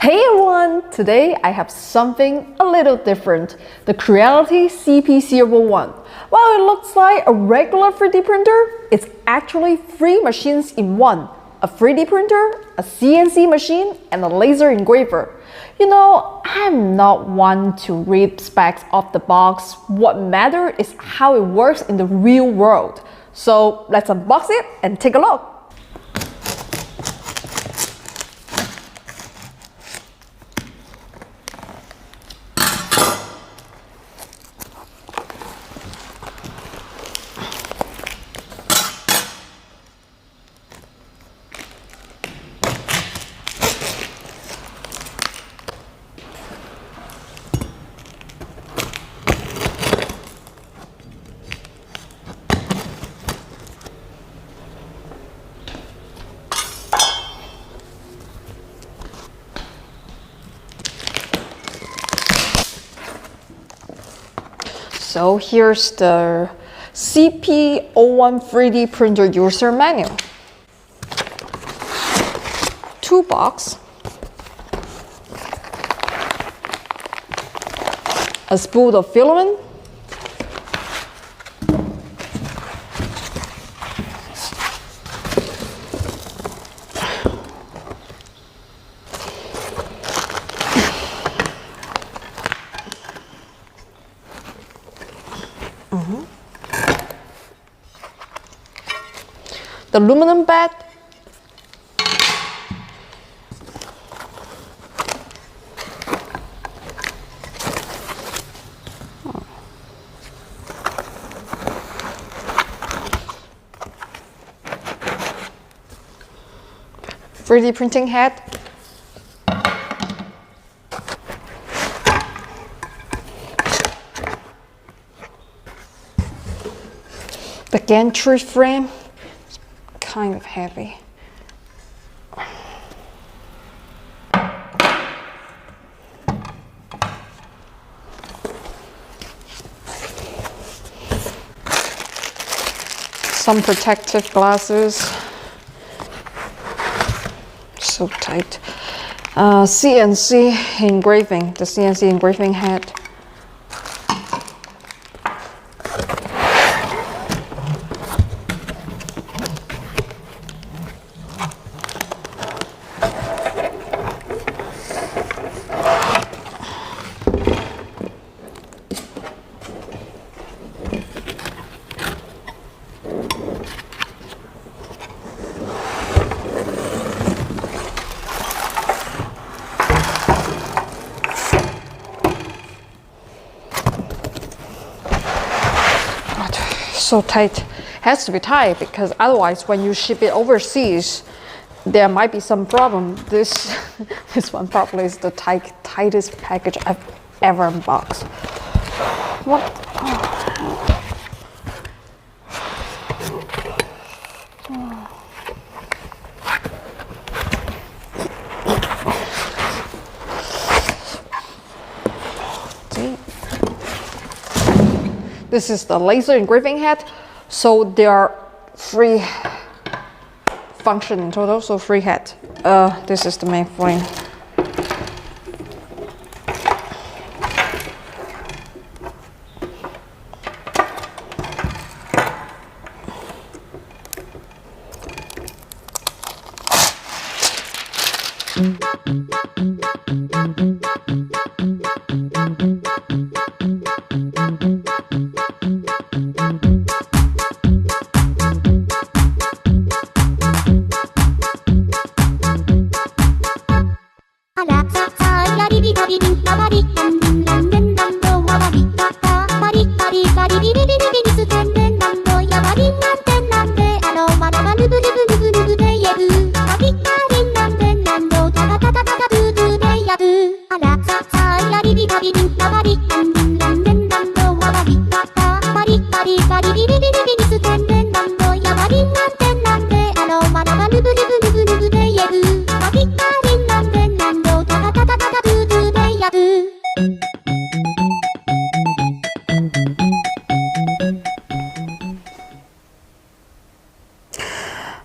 Hey everyone! Today I have something a little different. The Creality CP01. While it looks like a regular 3D printer, it's actually 3 machines in one. A 3D printer, a CNC machine, and a laser engraver. You know, I'm not one to read specs off the box. What matters is how it works in the real world. So let's unbox it and take a look. So here's the CP01 3D printer user manual. 2 boxes, a spool of filament, the aluminum bed, .3D printing head, the gantry frame. Kind of heavy. Some protective glasses. So tight. CNC engraving, the CNC engraving head. So tight. It has to be tight because otherwise when you ship it overseas there might be some problem. This one probably is the tightest package I've ever unboxed. What? This is the laser engraving head, so there are 3 functions in total, so 3 heads. This is the main frame. Do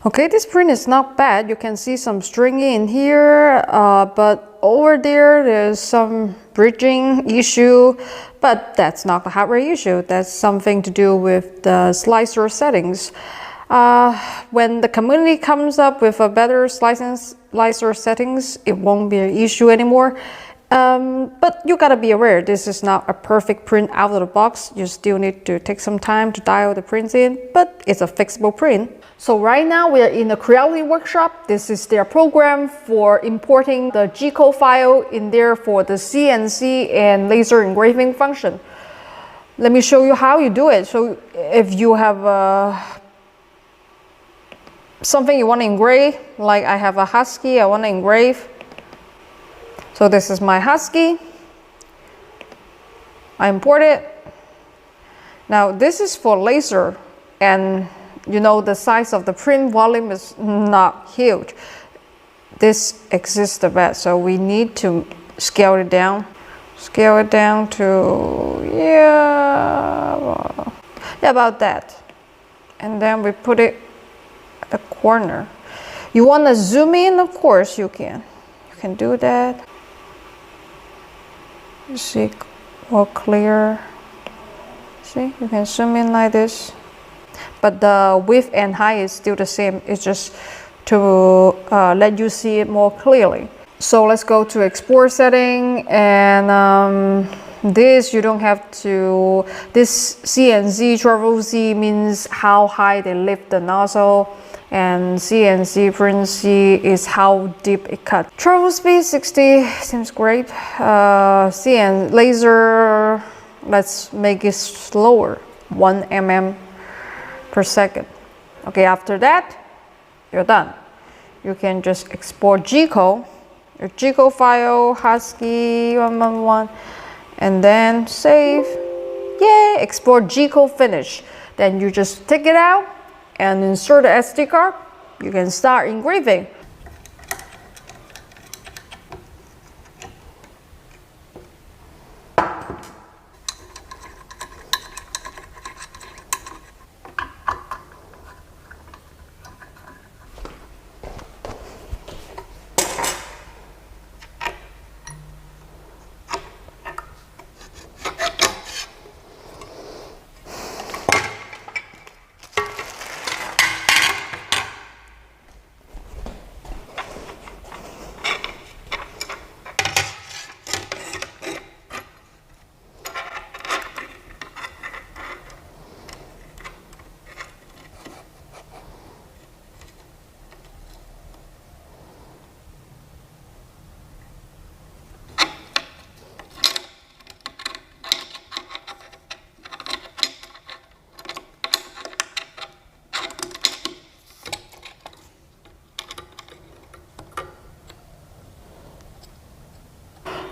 Okay, this print is not bad. You can see some stringy in here, but over there's some bridging issue, but that's not the hardware issue. That's something to do with the slicer settings. When the community comes up with a better slicer settings, it won't be an issue anymore. But you gotta be aware, this is not a perfect print out of the box. You still need to take some time to dial the prints in, but it's a fixable print. So right now we are in the Creality workshop. This is their program for importing the G-code file in there for the CNC and laser engraving function. Let me show you how you do it. So if you have something you want to engrave, like I have a husky I want to engrave. So this is my husky. I import it. Now this is for laser, and you know the size of the print volume is not huge. This exists the best, so we need to scale it down. Scale it down to about that. And then we put it at the corner. You want to zoom in, of course you can. You can do that. You see more clear. See, you can zoom in like this. But the width and height is still the same. It's just to let you see it more clearly. So let's go to export setting, and this you don't have to. This CNC travel Z means how high they lift the nozzle, and CNC print C is how deep it cuts. Travel speed 60 seems great. CN laser, let's make it slower, 1 mm per second. Okay, after that, you're done. You can just export G-code, your G-code file, husky 111, and then save. Yay, export G-code finish. Then you just take it out and insert the SD card. You can start engraving.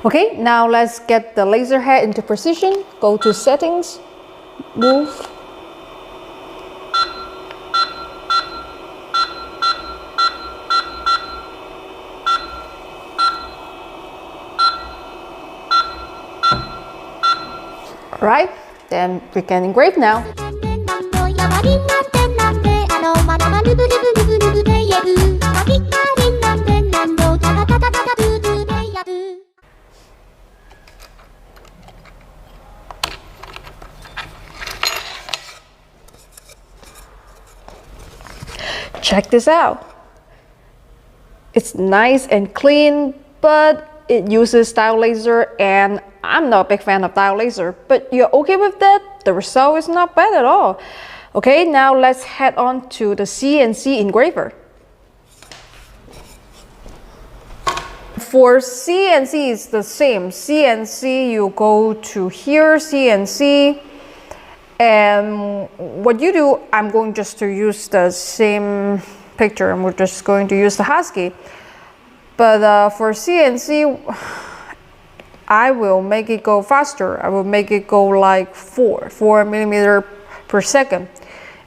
Okay, now let's get the laser head into position. Go to settings, move. Alright, then we can engrave now. Check this out. It's nice and clean, but it uses diode laser, and I'm not a big fan of diode laser, but you're okay with that? The result is not bad at all. Okay, now let's head on to the CNC engraver. For CNC, it's the same. CNC, you go to here, CNC, and what you do, I'm going just to use the same picture, and we're just going to use the husky. But for CNC, I will make it go faster. I will make it go like 4 millimeters per second.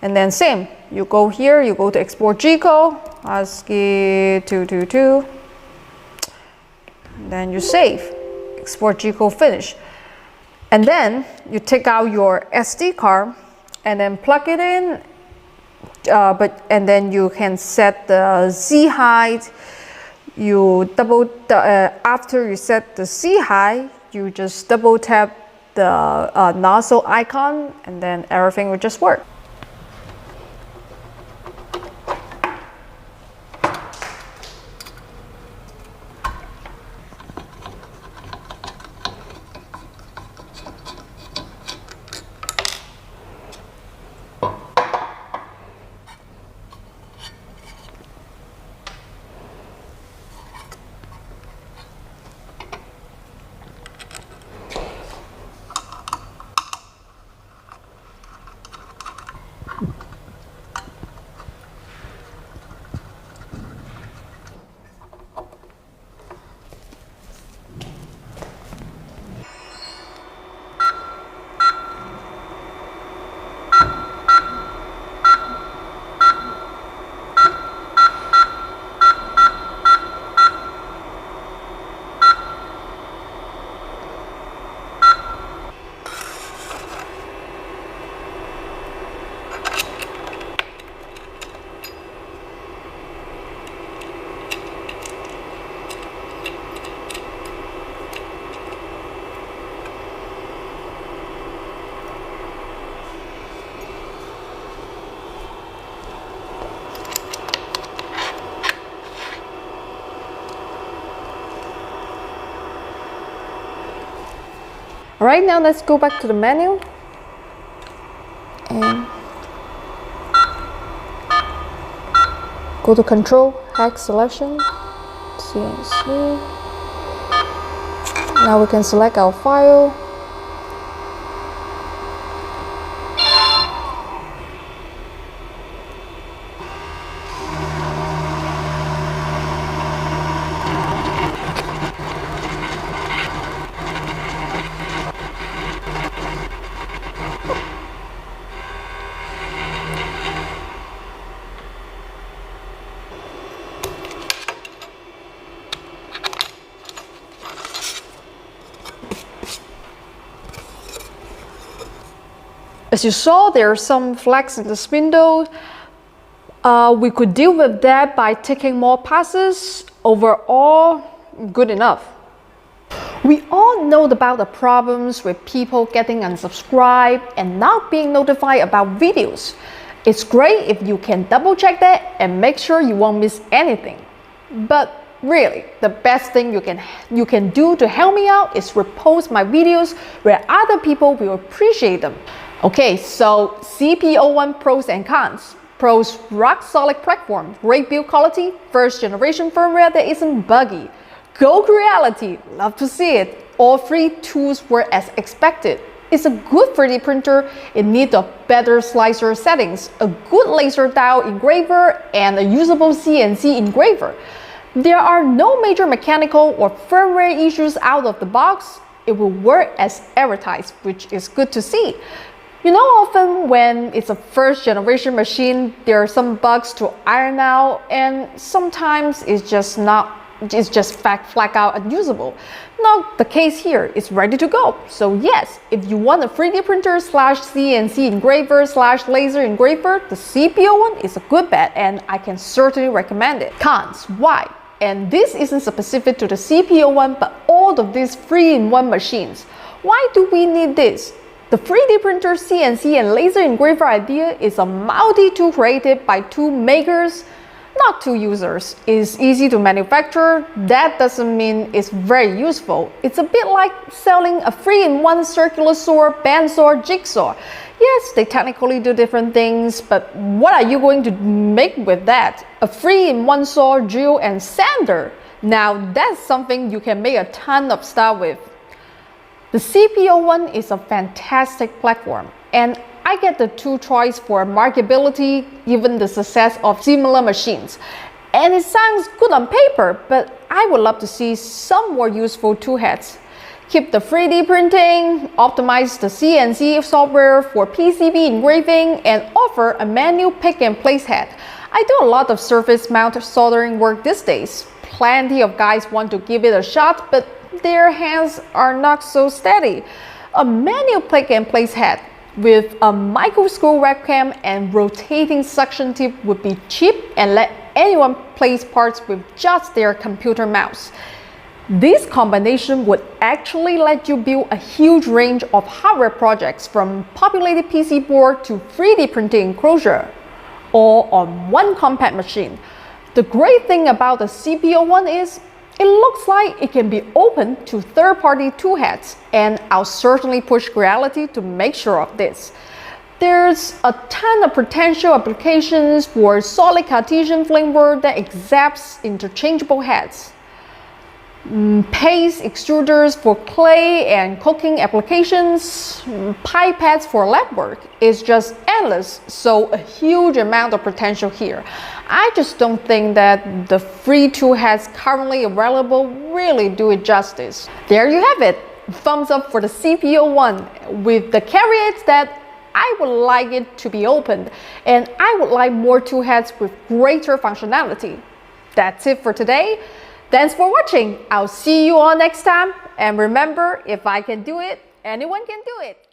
And then same, you go here, you go to export G-code, husky 222. Then you save, export G-code finish. And then you take out your SD card and then plug it in and then you can set the Z height. After you set the Z height, you just double tap the nozzle icon, and then everything will just work. Alright, now let's go back to the menu and go to Control, Hex Selection, CNC. Now we can select our file. As you saw, there are some flags in the spindle. We could deal with that by taking more passes. Overall, good enough. We all know about the problems with people getting unsubscribed and not being notified about videos. It's great if you can double check that and make sure you won't miss anything. But really, the best thing you can do to help me out is repost my videos where other people will appreciate them. Okay, so CP01 pros and cons. Pros: rock solid platform, great build quality, first generation firmware that isn't buggy. Go Creality, love to see it. All three tools were as expected. It's a good 3D printer in need of better slicer settings, a good laser dial engraver, and a usable CNC engraver. There are no major mechanical or firmware issues out of the box. It will work as advertised, which is good to see. You know, often when it's a first generation machine, there are some bugs to iron out, and sometimes it's just flat out unusable. Not the case here, it's ready to go. So yes, if you want a 3D printer slash CNC engraver slash laser engraver, the CP01 is a good bet, and I can certainly recommend it. Cons: why? And this isn't specific to the CP01, but all of these 3-in-1 machines. Why do we need this? The 3D printer, CNC, and laser engraver idea is a multi-tool created by two makers, not two users. It's easy to manufacture. That doesn't mean it's very useful. It's a bit like selling a 3-in-1 circular saw, bandsaw, jigsaw. Yes, they technically do different things, but what are you going to make with that? A 3-in-1 saw, drill, and sander. Now that's something you can make a ton of stuff with. The CP01 is a fantastic platform, and I get the two choice for marketability given the success of similar machines. And it sounds good on paper, but I would love to see some more useful tool heads. Keep the 3D printing, optimize the CNC software for PCB engraving, and offer a manual pick and place head. I do a lot of surface mount soldering work these days. Plenty of guys want to give it a shot, but their hands are not so steady. A manual pick and place head with a micro screw webcam and rotating suction tip would be cheap and let anyone place parts with just their computer mouse. This combination would actually let you build a huge range of hardware projects, from populated PC board to 3D printing enclosure, all on one compact machine. The great thing about the CP01 is it looks like it can be opened to third-party toolheads, and I'll certainly push Creality to make sure of this. There's a ton of potential applications for solid Cartesian framework that accepts interchangeable heads. Paste extruders for clay and cooking applications, pipettes for lab work. It's just endless, so a huge amount of potential here. I just don't think that the free tool heads currently available really do it justice. There you have it. Thumbs up for the CP01, with the caveats that I would like it to be opened, and I would like more tool heads with greater functionality. That's it for today. Thanks for watching. I'll see you all next time. And remember, if I can do it, anyone can do it.